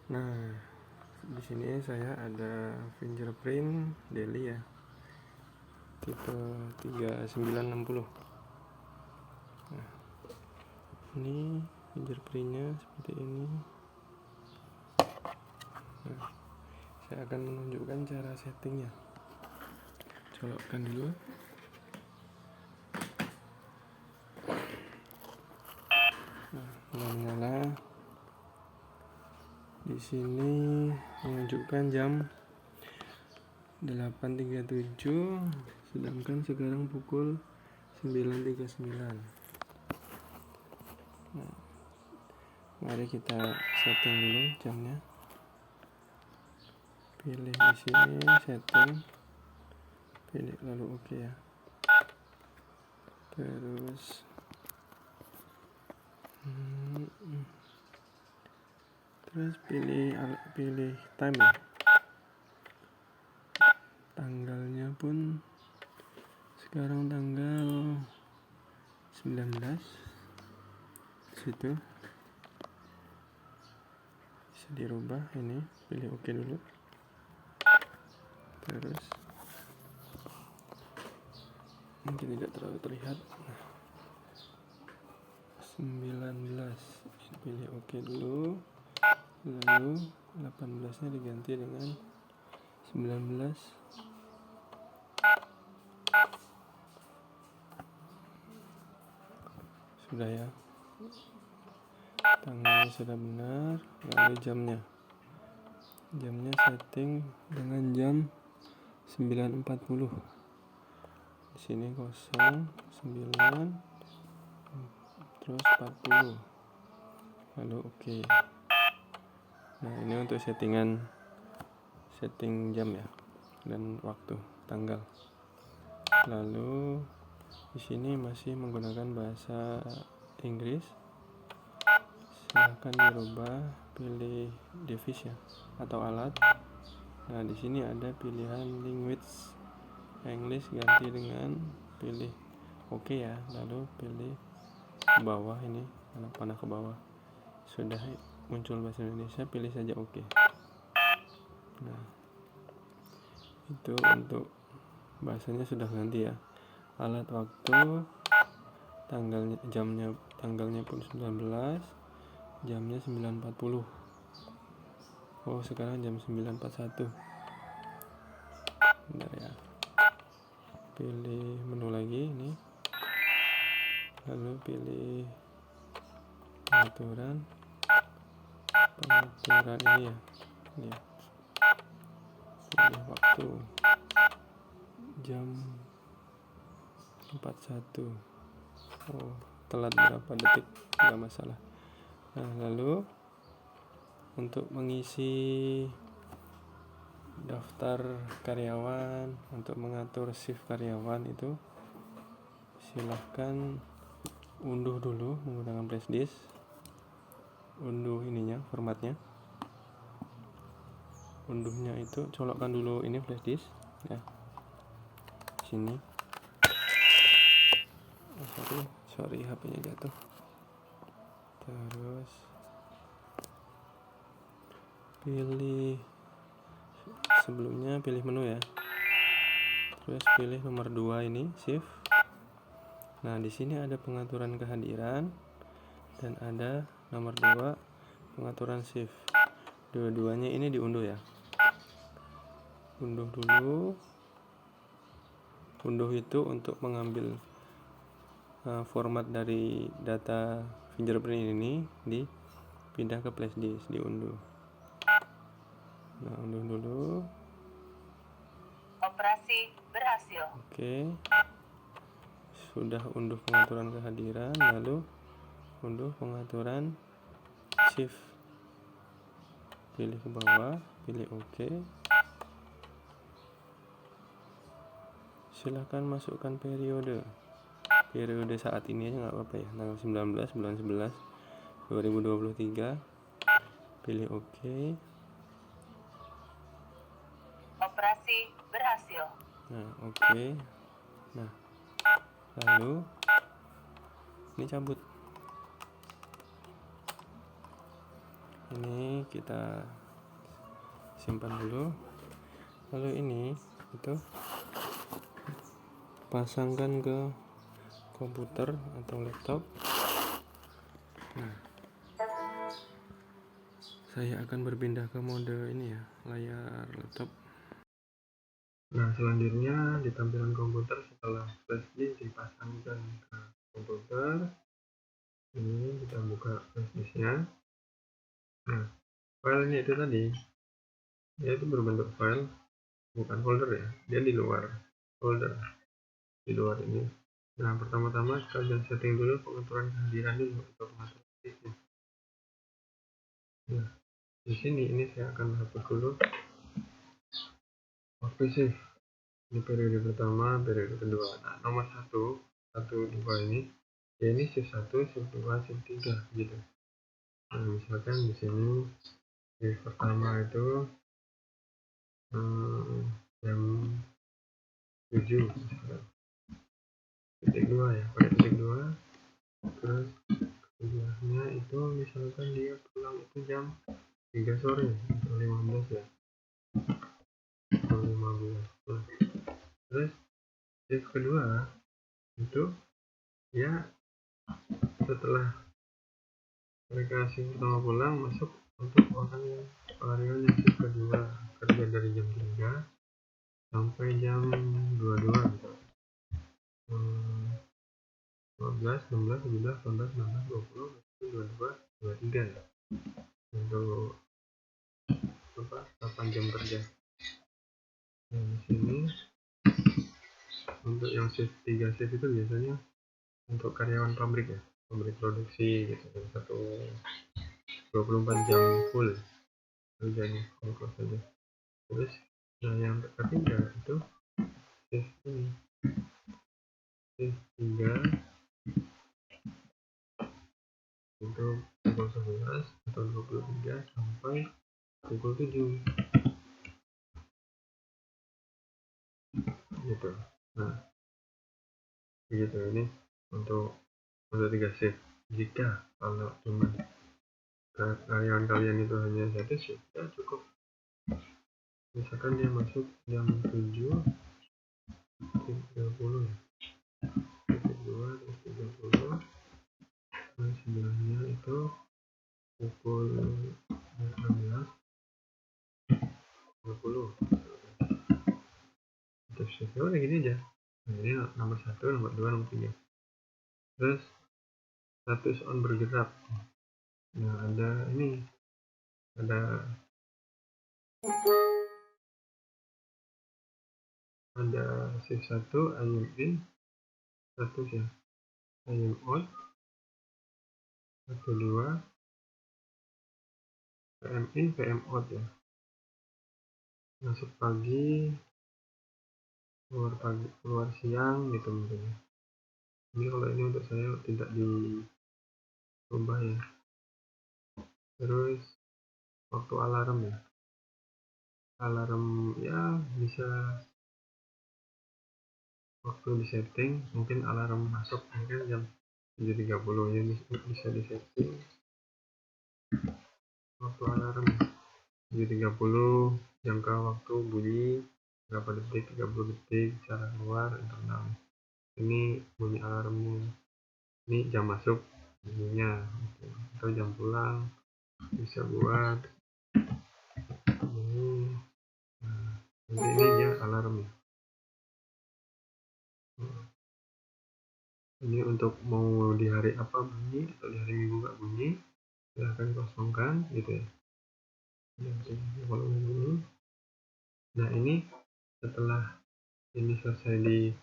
Nah, di sini saya ada fingerprint daily ya, tipe 3960. Nah, ini fingerprintnya seperti ini. Nah, saya akan menunjukkan cara settingnya. Colokkan dulu. Nah, menyala. Di sini menunjukkan jam 8.37, sedangkan sekarang pukul 9.39. Nah, mari kita setting dulu jamnya. Pilih di sini setting, pilih lalu oke ya. Terus pilih time ya. Tanggalnya pun sekarang tanggal 19. Situ bisa dirubah, ini pilih oke dulu. Terus mungkin tidak terlalu terlihat. 19 pilih oke dulu, lalu 18 nya diganti dengan 19. Sudah ya, tanggalnya sudah benar. Lalu jamnya setting dengan jam 9.40. Di sini 09 terus 40, lalu oke. Nah, ini untuk setting jam ya, dan waktu, tanggal. Lalu di sini masih menggunakan bahasa Inggris. Silahkan dirubah, pilih device ya, atau alat. Nah, di sini ada pilihan language English, ganti dengan pilih oke ya, lalu pilih ke bawah, ini panah ke bawah. Sudah muncul bahasa Indonesia, pilih saja oke. Nah, itu untuk bahasanya sudah ganti ya. Alat waktu, tanggalnya pun 19, jamnya 9.40. Oh, sekarang jam 9.41. Bentar ya. Pilih menu lagi ini. Lalu pilih pengaturan ini ya. Ini. Pilih waktu jam 41. Oh, telat berapa detik, enggak masalah. Nah, lalu untuk mengisi daftar karyawan, untuk mengatur shift karyawan itu silahkan unduh dulu menggunakan flash disk. Unduh ininya, formatnya. Unduhnya itu colokkan dulu ini flash disk ya. Sini. Sorry, HP-nya jatuh. Terus pilih, sebelumnya pilih menu ya. Terus pilih nomor 2 ini, shift. Nah, di sini ada pengaturan kehadiran dan ada nomor 2 pengaturan shift. Dua-duanya ini diunduh ya. Unduh dulu. Unduh itu untuk mengambil format dari data fingerprint ini, dipindah ke flash disk, diunduh. Nah, unduh dulu. Operasi berhasil. Oke. Sudah unduh pengaturan kehadiran, lalu unduh pengaturan shift. Pilih ke bawah, pilih oke. Silahkan masukkan periode saat ini aja nggak apa-apa ya, tanggal 19 bulan 11 2023. Pilih oke. Operasi berhasil. Nah, oke. Nah, lalu ini cabut. Ini kita simpan dulu. Lalu ini itu pasangkan ke komputer atau laptop. Nah, saya akan berpindah ke mode ini ya, layar laptop. Nah, selanjutnya di tampilan komputer setelah flash disk dipasangkan ke komputer, ini kita buka flash disknya. Nah, filenya itu tadi, dia itu berbentuk file, bukan folder ya, dia di luar folder, di luar ini. Nah, pertama-tama kalian setting dulu pengaturan kehadiran dulu untuk pengaturan disknya. Nah, di sini ini saya akan hapus dulu. Oke sih, ini periode pertama, periode kedua. Nah, nomor 1, 2 ini, ya ini shift 1, shift 2, shift 3 gitu. Nah, misalkan di sini shift pertama itu jam 7 misalkan. Titik 2 ya, pada titik 2. Terus sebelahnya itu misalkan dia pulang itu jam 3 sore atau 15 ya, atau 15. Nah, terus shift kedua itu ya setelah mereka shift pertama pulang masuk untuk orang yang pelarian yang shift kedua kerja dari jam 3 sampai jam 22 gitu. 15, 16, 17, 18, 19, 20, 22, 23 ya. Untuk 8 jam kerja. Nah, di sini untuk yang shift 3 shift itu biasanya untuk karyawan pabrik ya, pabrik produksi gitu, satu 24 jam full kerjanya, fokus saja. Terus nah yang ketiga itu shift ini, shift 3 untuk pukul 11 atau 23 sampai pukul 7 gitu. Nah, begitu ini untuk 3 shift. Jika kalau cuma karyawan kalian itu hanya satu shift ya cukup, misalkan dia masuk jam 7.30 ya, 2 terus 30, terus sebelahnya itu pukul 16.30 untuk shift udah gini aja. Nah, ini nomor 1, nomor 2, nomor 3. Terus status on bergerak. Nah, ada ini, ada shift 1 I am in, status ya I am out, 1, 2 PM in, PM out ya, masuk pagi, keluar siang gitu mungkin. Ini kalau ini untuk saya tidak dirubah ya. Terus waktu alarm ya, alarm ya bisa waktu di setting, mungkin alarm masuk mungkin jam 7.30 ya, bisa di setting waktu alarm 7.30, jangka waktu bunyi berapa detik, 30 detik, cara keluar internal. Ini bunyi alarmnya, ini jam masuk bunyinya gitu. Atau jam pulang bisa buat ini. Nah, nanti ini dia alarm ya. Ini untuk mau di hari apa bunyi atau di hari minggu nggak bunyi, silahkan kosongkan gitu ya. Kalau bunyi, nah ini setelah ini selesai di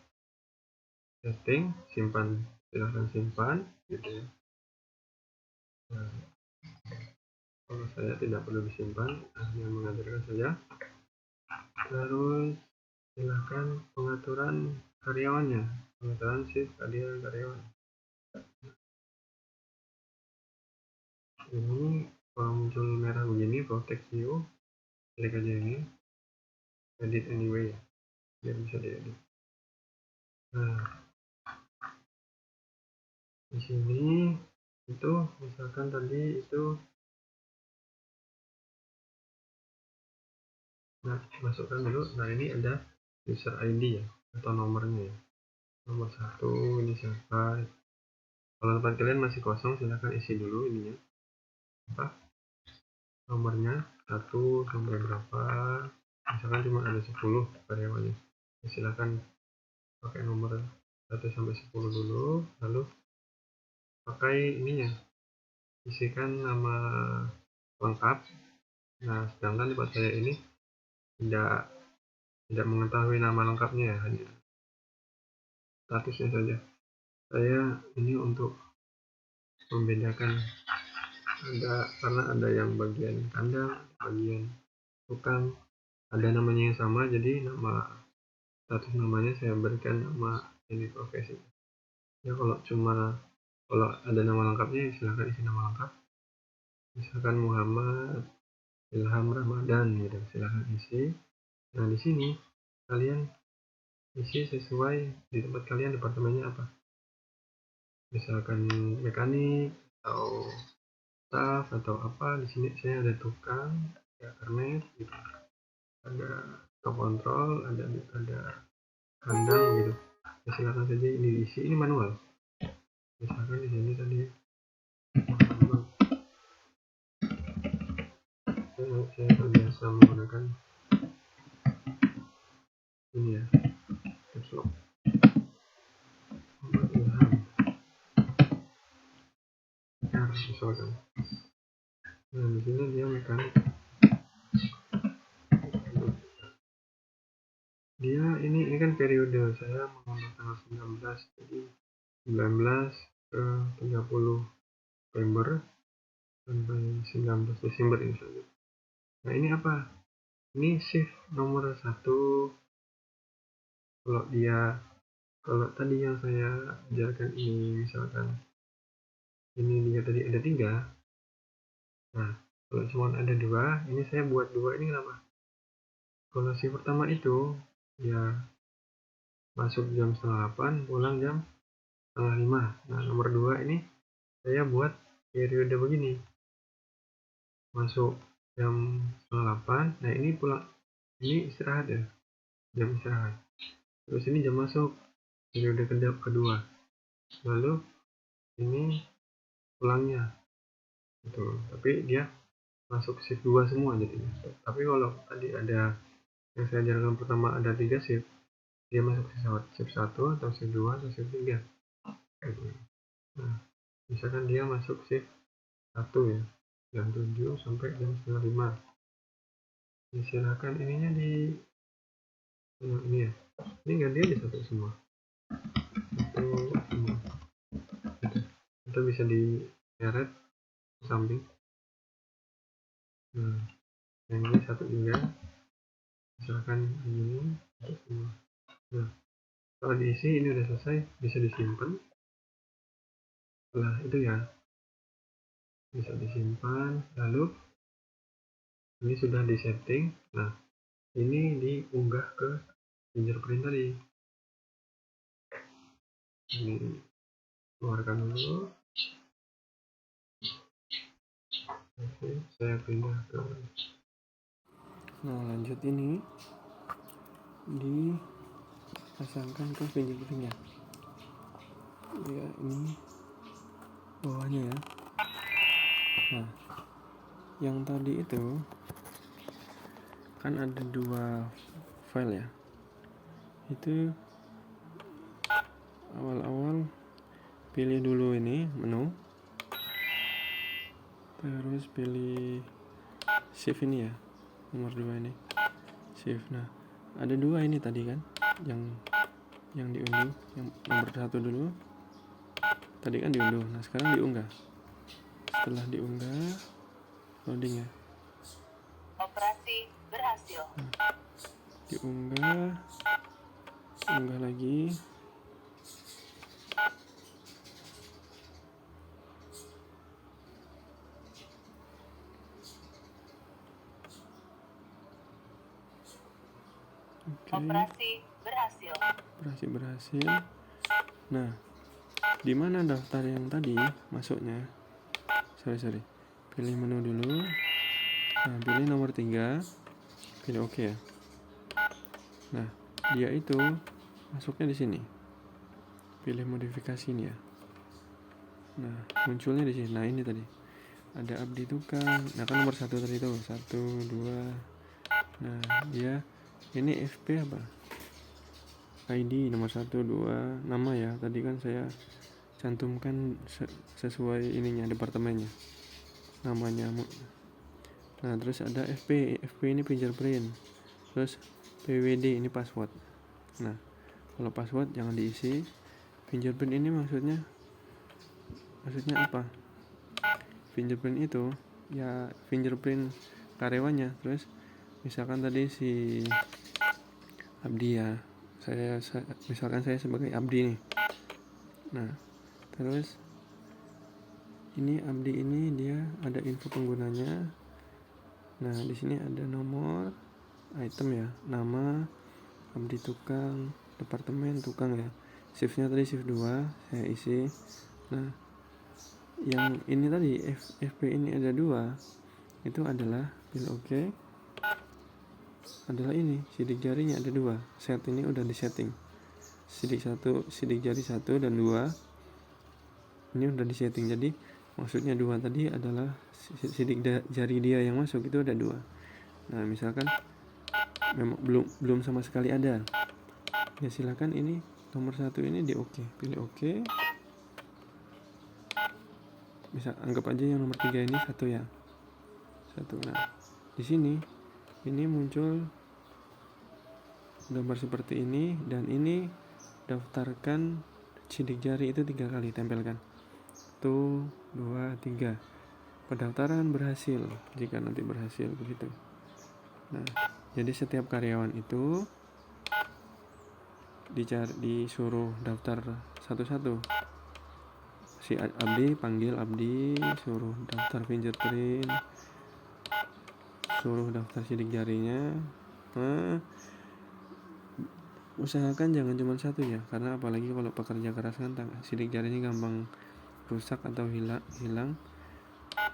setting, simpan, silahkan simpan gitu ya. Nah, kalau saya tidak perlu disimpan, hanya mengajarkan saja. Terus silahkan pengaturan karyawannya, pengaturan shift karyawan. Ini kalau muncul merah begini, protect view, klik aja ini, edit anyway ya, biar bisa diedit. Nah, di sini itu misalkan tadi itu Nah, masukkan dulu. Nah, ini ada user ID ya, atau nomornya ya. Nomor 1 ini siapa? Kalau tempat kalian masih kosong, silahkan isi dulu ininya. Apa? Nomornya 1 sampai berapa? Misalkan cuma ada 10 karyawannya. Ya, silahkan pakai nomor 1 sampai 10 dulu, lalu pakai ininya, isikan nama lengkap. Nah, sedangkan tempat saya ini tidak mengetahui nama lengkapnya ya, hanya statusnya saja. Saya ini untuk membedakan, karena ada yang bagian kandang, bagian tukang, ada namanya yang sama, jadi nama status namanya saya berikan nama ini profesi. Ya kalau ada nama lengkapnya silahkan isi nama lengkap, misalkan Muhammad Ilham Ramadan gitu, silahkan isi. Nah, di sini kalian isi sesuai di tempat kalian departemennya apa, misalkan mekanik atau staff atau apa. Di sini saya ada tukang, ada kernet gitu, ada kontrol, ada kandang gitu. Ya, silakan saja ini diisi, ini manual. Misalkan di sini tadi saya terbiasa menggunakan ini ya, caps lock. Ilham R misalkan. Nah, di sini dia mekanik. Dia ini kan periode saya mengambil tanggal 19, jadi 19 ke 30 November sampai 19 Desember ini saja. Nah, ini apa? Ini shift nomor 1. Kalau tadi yang saya ajarkan ini, misalkan ini dia tadi ada 3. Nah, kalau cuma ada 2, ini saya buat 2 ini kenapa? Kalau shift pertama itu ya masuk jam 7:30, pulang jam 4:30. Nah, nomor 2 ini saya buat periode begini, masuk jam 7:30. Nah, ini pulang, ini istirahat ya, jam istirahat. Terus ini jam masuk, periode kedua. Lalu ini pulangnya gitu. Tapi dia masuk shift 2 semua jadinya. Tapi kalau tadi ada yang saya ajarkan pertama ada 3 shift, dia masuk shift 1 atau shift 2 atau shift 3 gitu. Nah, misalkan dia masuk shift 1 ya, jam 7 sampai jam 4:30. Silakan ininya di ini ya, ini ganti aja satu semua, itu semua gitu. Itu bisa diseret ke samping. Nah, yang ini 1 juga misalkan ini untuk semua. Nah, kalau diisi ini udah selesai, bisa disimpan. Setelah itu ya bisa disimpan, lalu ini sudah disetting. Nah, ini diunggah ke fingerprint tadi. Ini keluarkan dulu. Oke, saya pindah ke. Nah, lanjut ini dipasangkan ke fingerprintnya. Ya, ini bawahnya ya. Nah, yang tadi itu kan ada 2 file ya. Itu awal-awal pilih dulu ini menu, terus pilih shift ini ya, nomor 2 ini shift. Nah, ada 2 ini tadi kan yang diunduh, yang nomor 1 dulu tadi kan diunduh. Nah, sekarang diunggah. Setelah diunggah, loading ya. Operasi berhasil. Nah, diunggah lagi. Oke. Operasi berhasil. Nah, di mana daftar yang tadi masuknya? Sorry. Pilih menu dulu. Nah, pilih nomor 3. pilih oke ya. Nah, dia itu masuknya di sini. Pilih modifikasi ini ya. Nah, munculnya di sini. Nah, ini tadi. Ada abdi tukang. Nah, kan nomor 1 tadi tuh. 1, 2. Nah, dia ini FP apa? ID nomor 1, 2. Nama ya. Tadi kan saya cantumkan sesuai ininya, departemennya. Namanya. Nah, terus ada FP. FP ini fingerprint. Terus PWD ini password. Nah, kalau password jangan diisi. Fingerprint ini maksudnya apa? Fingerprint itu ya fingerprint karyawannya. Terus misalkan tadi si abdi ya, misalkan saya sebagai abdi nih. Nah, terus ini abdi ini dia ada info penggunanya. Nah, di sini ada nomor item ya, nama, abdi tukang, departemen tukang ya. Shiftnya tadi shift 2 saya isi. Nah, yang ini tadi FP ini ada 2, itu adalah pilih oke. Adalah ini sidik jarinya ada 2. Set ini udah disetting. Sidik jari 1 dan 2 ini udah disetting. Jadi maksudnya 2 tadi adalah sidik jari dia yang masuk itu ada 2. Nah, misalkan memang belum sama sekali ada, ya silakan ini nomor 1 ini di oke. Pilih oke. Bisa anggap aja yang nomor 3 ini 1 ya. 1. Nah, di sini ini muncul gambar seperti ini, dan ini daftarkan sidik jari itu 3 kali, tempelkan. 1, 2, 3. Pendaftaran berhasil jika nanti berhasil begitu. Nah, jadi setiap karyawan itu disuruh daftar satu-satu. Si abdi panggil abdi, suruh daftar fingerprint, suruh daftar sidik jarinya. Nah, usahakan jangan cuma 1 ya, karena apalagi kalau pekerja keras kan sidik jarinya gampang rusak atau hilang.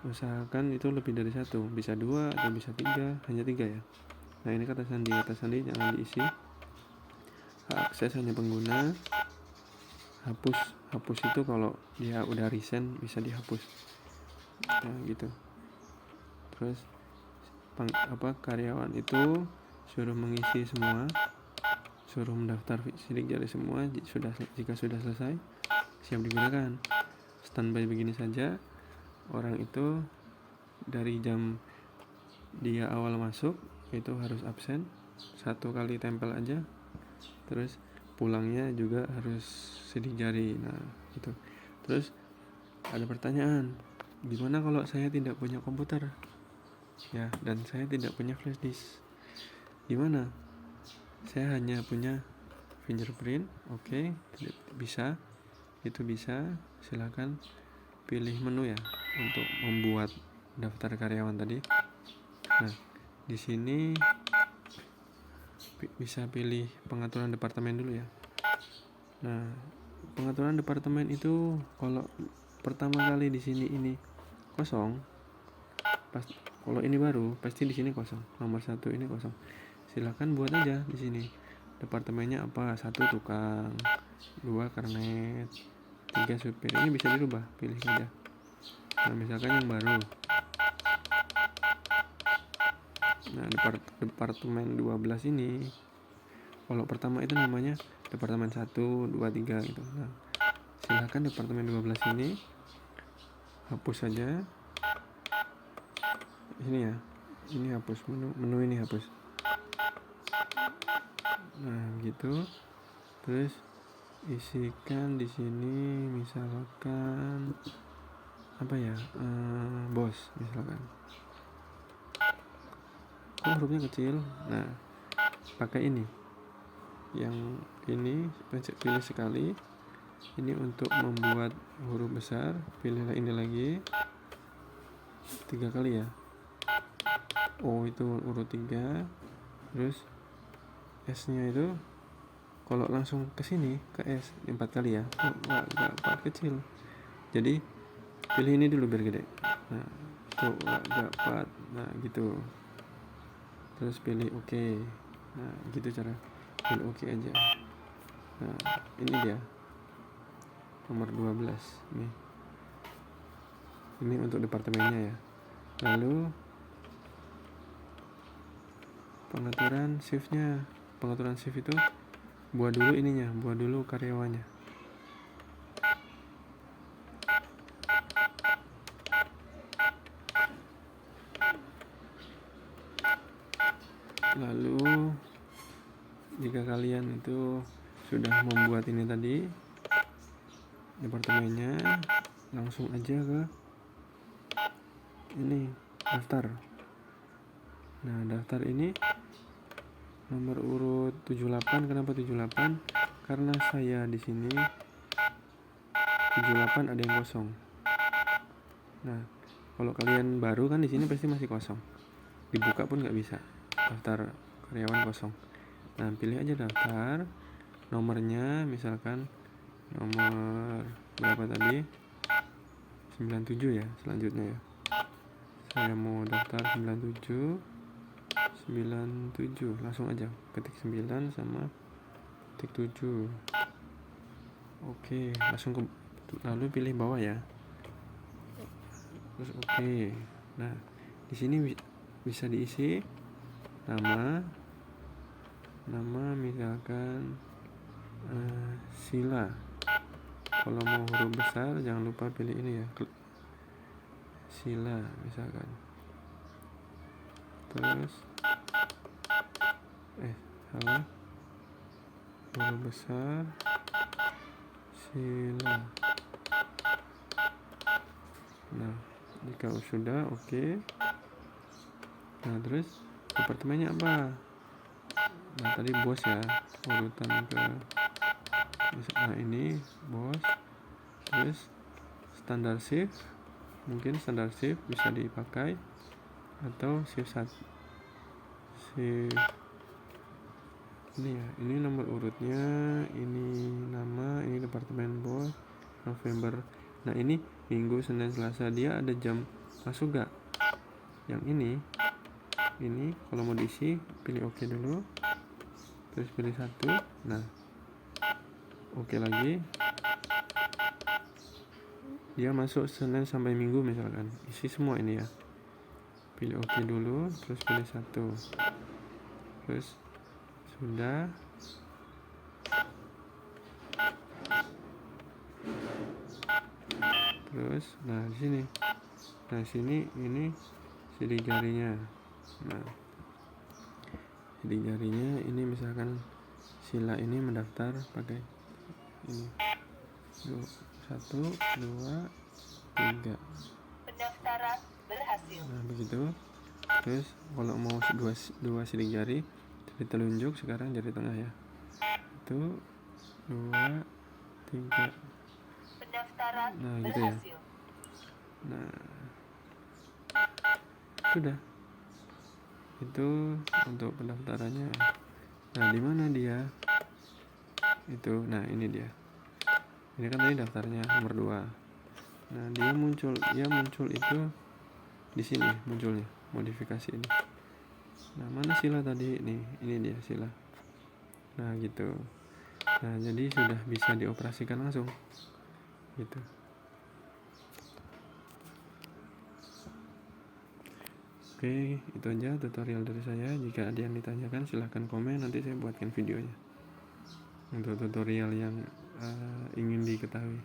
Usahakan itu lebih dari 1, bisa 2 atau bisa 3, hanya 3 ya. Nah, ini kata sandi jangan diisi. Hak akses hanya pengguna. Hapus itu kalau dia udah resign bisa dihapus. Nah, gitu. Terus karyawan itu suruh mengisi semua, suruh mendaftar sidik jari semua. Jika sudah selesai, siap digunakan. Standby begini saja. Orang itu dari jam dia awal masuk itu harus absen 1 kali tempel aja. Terus pulangnya juga harus sidik jari. Nah, gitu. Terus ada pertanyaan, gimana kalau saya tidak punya komputer ya, dan saya tidak punya flash disk? Gimana? Saya hanya punya fingerprint. Oke, bisa. Itu bisa. Silakan pilih menu ya untuk membuat daftar karyawan tadi. Nah, di sini bisa pilih pengaturan departemen dulu ya. Nah, pengaturan departemen itu kalau pertama kali di sini ini kosong, kalau ini baru pasti di sini kosong. Nomor 1 ini kosong. Silakan buat aja di sini. Departemennya apa? 1 tukang, 2 kernet, 3 supir. Ini bisa dirubah, pilih saja. Nah, misalkan yang baru. Nah, departemen 12 ini, kalau pertama itu namanya departemen 1, 2, 3 gitu. Nah, silakan departemen 12 ini hapus saja. Ini ya. Ini hapus menu ini hapus. Nah, gitu. Terus isikan di sini misalkan apa ya? Bos misalkan. Kok hurufnya kecil? Nah, pakai ini. Yang ini pilih sekali. Ini untuk membuat huruf besar. Pilihlah ini lagi 3 kali ya. Oh, itu urut 3. Terus S-nya itu kalau langsung ke sini ke S 4 kali ya. Agak kecil. Jadi pilih ini dulu biar gede. Nah, tuh agak 4. Nah, gitu. terus pilih OK. Nah gitu cara pilih OK aja. Nah ini dia nomor 12 nih, ini untuk departemennya ya. Lalu pengaturan shiftnya, pengaturan shift itu buat dulu ininya, buat dulu karyawannya. Lalu jika kalian itu sudah membuat ini tadi departemennya, langsung aja ke ini daftar. Nah daftar ini nomor urut 78. Kenapa 78? Karena saya di sini 78 ada yang kosong. Nah kalau kalian baru kan di sini pasti masih kosong, dibuka pun nggak bisa, daftar karyawan kosong. Nah pilih aja daftar, nomornya misalkan nomor berapa tadi, 97 ya. Selanjutnya ya, saya mau daftar 97, langsung aja ketik 9 sama ketik 7. Oke, langsung ke, lalu pilih bawah ya, terus oke. Nah di sini bisa diisi nama misalkan sila. Kalau mau huruf besar jangan lupa pilih ini ya, sila misalkan. Terus salah, huruf besar sila. Nah jika sudah oke. Nah terus departemennya apa? Nah tadi bos ya, urutan ke, nah ini bos. Terus standar shift, mungkin standar shift bisa dipakai, atau shift 1, shift ini ya, ini nomor urutnya, ini nama, ini departemen bos, November. Nah ini Minggu, Senin, Selasa, dia ada jam masuk gak? Yang ini kalau mau diisi pilih OK dulu, terus pilih 1. Nah OK lagi, dia masuk Senin sampai Minggu misalkan, isi semua ini ya, pilih OK dulu, terus pilih 1, terus sudah. Terus nah di sini ini sidik jarinya. Nah sidik jarinya ini misalkan sila ini mendaftar pakai ini 1, 2, 3. Pendaftaran berhasil. Nah begitu. Terus kalau mau dua sidik jari, jari telunjuk sekarang jari tengah ya, 1, 2, 3. Pendaftaran Nah gitu ya. berhasil. Nah sudah, itu untuk pendaftarannya. Nah di mana dia itu? Nah ini dia, ini kan tadi daftarnya nomor 2. Nah dia muncul itu di sini munculnya, modifikasi ini. Nah mana sila tadi? Ini dia sila. Nah gitu. Nah jadi sudah bisa dioperasikan langsung gitu. Oke, itu aja tutorial dari saya. Jika ada yang ditanyakan silahkan komen, nanti saya buatkan videonya untuk tutorial yang ingin diketahui.